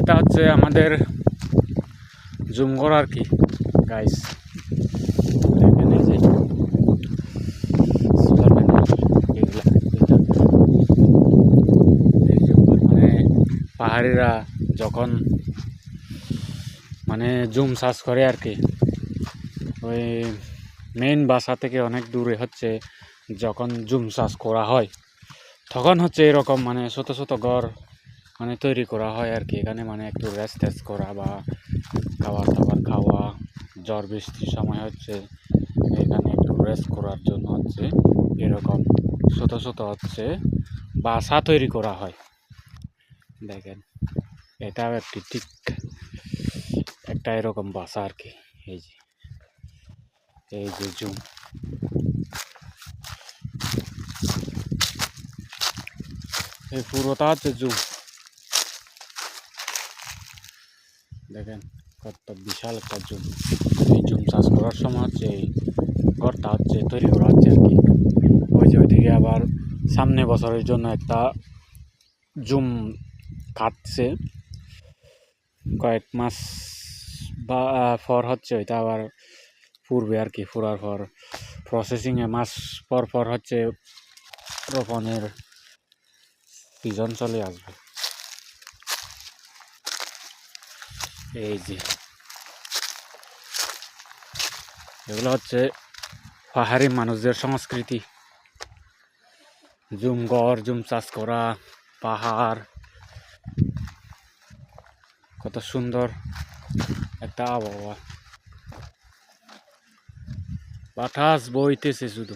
এটা হচ্ছে আমাদের জুমঘর আর কি গাইস। দেখেন এই যে সোলার প্যানেল এগুলা, এই জুমঘর মানে পাহাড়িরা যখন মানে জুম চাষ করে আর কি, ওই মেইন বাসা থেকে অনেক দূরে হচ্ছে যখন জুম চাষ করা হয় তখন হচ্ছে এরকম মানে ছোট ছোট ঘর মানে তৈরি করা হয় আর কি। এখানে মানে একটু রেস্ট টেস্ট করা বা খাবার দাবার খাওয়া, ঝড় বৃষ্টির সময় হচ্ছে এখানে একটু রেস্ট করার জন্য হচ্ছে এরকম ছোট ছোট হচ্ছে বাসা তৈরি করা হয়। দেখেন এটাও একটি ঠিক একটা এরকম বাসা আর কি। এই যে এই যে জুম, এই পুরোটা হচ্ছে জুম। দেখেন কত বিশাল একটা জুম। এই জুম চাষ করার সময় হচ্ছে এই ঘরটা হচ্ছে তৈরি করা হচ্ছে আর কি। ওই যে ওইদিকে আবার সামনে বছরের জন্য একটা জুম কাটছে, কয়েক মাস বা পর হচ্ছে ওইটা আবার পুড়বে আর কি। পুরার পর প্রসেসিংয়ে মাস পর পর হচ্ছে রোপণের সিজন চলে আসবে। এই যে এগুলো হচ্ছে পাহাড়ি মানুষদের সংস্কৃতি, জুম ঘর, জুম চাষ করা, পাহাড়, কত সুন্দর একটা আবহাওয়া, বাতাস বইতেছে শুধু।